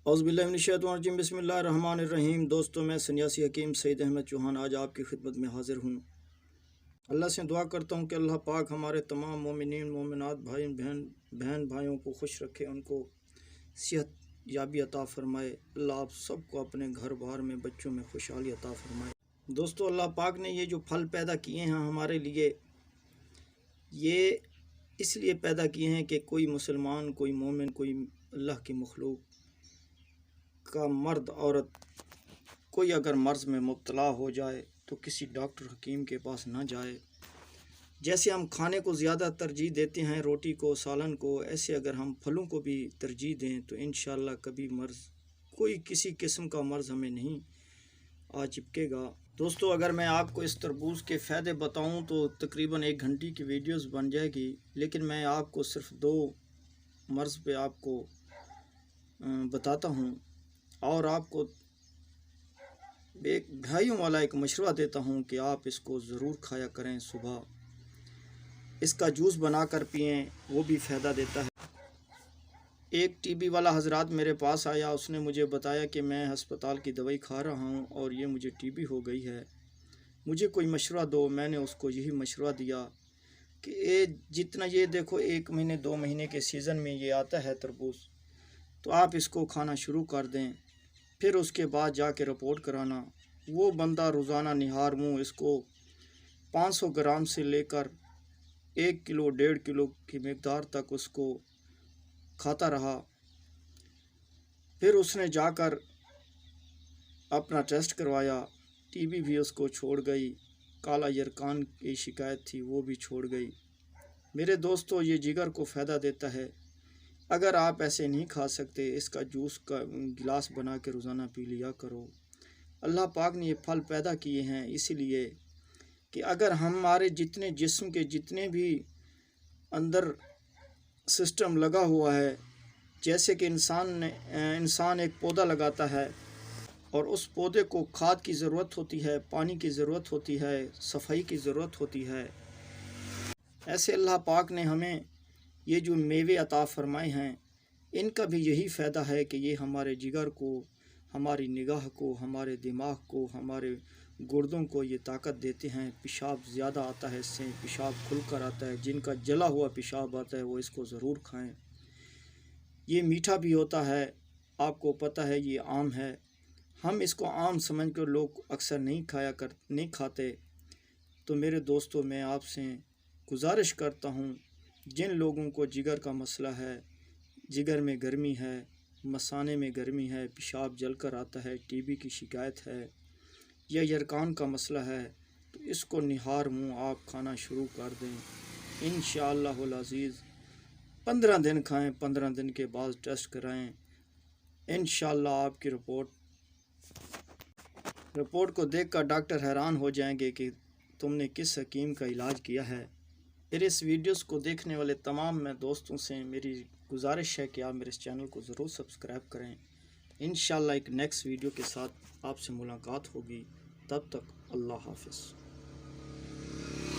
औज़ुबिल्लाहिमिनश्शैतानिर्रजीम बिस्मिल्लाहिर्रहमानिर्रहीम। दोस्तों, मैं सन्यासी हकीम सईद अहमद चौहान आज आपकी खिदमत में हाज़िर हूँ। अल्लाह से दुआ करता हूँ कि अल्लाह पाक हमारे तमाम मोमिनीन मोमिनात भाई बहन भाइयों को खुश रखे, उनको सेहत याबी अता फ़रमाए। अल्लाह आप सबको अपने घर बार में बच्चों में खुशहाली अता फ़रमाए। दोस्तों, अल्लाह पाक ने ये जो फल पैदा किए हैं हमारे लिए, ये इसलिए पैदा किए हैं कि कोई मुसलमान, कोई मोमिन, कोई अल्लाह की मखलूक का मर्द औरत कोई अगर मर्ज़ में मुब्तला हो जाए तो किसी डॉक्टर हकीम के पास ना जाए। जैसे हम खाने को ज़्यादा तरजीह देते हैं, रोटी को, सालन को, ऐसे अगर हम फलों को भी तरजीह दें तो इंशाअल्लाह कभी मर्ज़, कोई किसी किस्म का मर्ज़ हमें नहीं आ चिपकेगा। दोस्तों, अगर मैं आपको इस तरबूज़ के फ़ायदे बताऊं तो तकरीबन 1 घंटे की वीडियोस बन जाएगी, लेकिन मैं आपको सिर्फ 2 मर्ज़ पे आपको बताता हूं और आपको एक भाइयों वाला एक मशवरा देता हूं कि आप इसको ज़रूर खाया करें। सुबह इसका जूस बनाकर पिएं, वो भी फ़ायदा देता है। एक टीबी वाला हजरात मेरे पास आया, उसने मुझे बताया कि मैं हस्पताल की दवाई खा रहा हूं और ये मुझे टीबी हो गई है, मुझे कोई मशवरा दो। मैंने उसको यही मशवरा दिया कि जितना ये देखो 1 महीने 2 महीने के सीज़न में ये आता है तरबूज, तो आप इसको खाना शुरू कर दें, फिर उसके बाद जाके रिपोर्ट कराना। वो बंदा रोज़ाना निहार मुँह इसको 500 ग्राम से लेकर 1 किलो 1.5 किलो की मकदार तक उसको खाता रहा। फिर उसने जाकर अपना टेस्ट करवाया, टीबी भी उसको छोड़ गई, काला यरकान की शिकायत थी वो भी छोड़ गई। मेरे दोस्तों, ये जिगर को फ़ायदा देता है। अगर आप ऐसे नहीं खा सकते, इसका जूस का गिलास बना के रोज़ाना पी लिया करो। अल्लाह पाक ने ये फल पैदा किए हैं इसलिए कि अगर हमारे जितने जिस्म के जितने भी अंदर सिस्टम लगा हुआ है, जैसे कि इंसान एक पौधा लगाता है और उस पौधे को खाद की ज़रूरत होती है, पानी की ज़रूरत होती है, सफाई की ज़रूरत होती है, ऐसे अल्लाह पाक ने हमें ये जो मेवे अता फ़रमाए हैं, इनका भी यही फ़ायदा है कि ये हमारे जिगर को, हमारी निगाह को, हमारे दिमाग को, हमारे गुर्दों को ये ताकत देते हैं। पेशाब ज़्यादा आता है इससे, पेशाब खुल कर आता है। जिनका जला हुआ पेशाब आता है वो इसको ज़रूर खाएं। ये मीठा भी होता है, आपको पता है ये आम है। हम इसको आम समझ कर लोग अक्सर नहीं खाते। तो मेरे दोस्तों, मैं आपसे गुजारिश करता हूँ, जिन लोगों को जिगर का मसला है, जिगर में गर्मी है, मसाने में गर्मी है, पेशाब जल कर आता है, टीबी की शिकायत है या यरकान का मसला है, तो इसको निहार मुँह आप खाना शुरू कर दें। इंशाअल्लाहुल अज़ीज़ 15 दिन खाएं, 15 दिन के बाद टेस्ट कराएं। इंशाअल्लाह आपकी रिपोर्ट को देखकर डॉक्टर हैरान हो जाएंगे कि तुमने किस हकीम का इलाज किया है। फिर इस वीडियोस को देखने वाले तमाम मैं दोस्तों से मेरी गुजारिश है कि आप मेरे इस चैनल को ज़रूर सब्सक्राइब करें। इंशाअल्लाह एक नेक्स्ट वीडियो के साथ आपसे मुलाकात होगी। तब तक अल्लाह हाफ़िज़।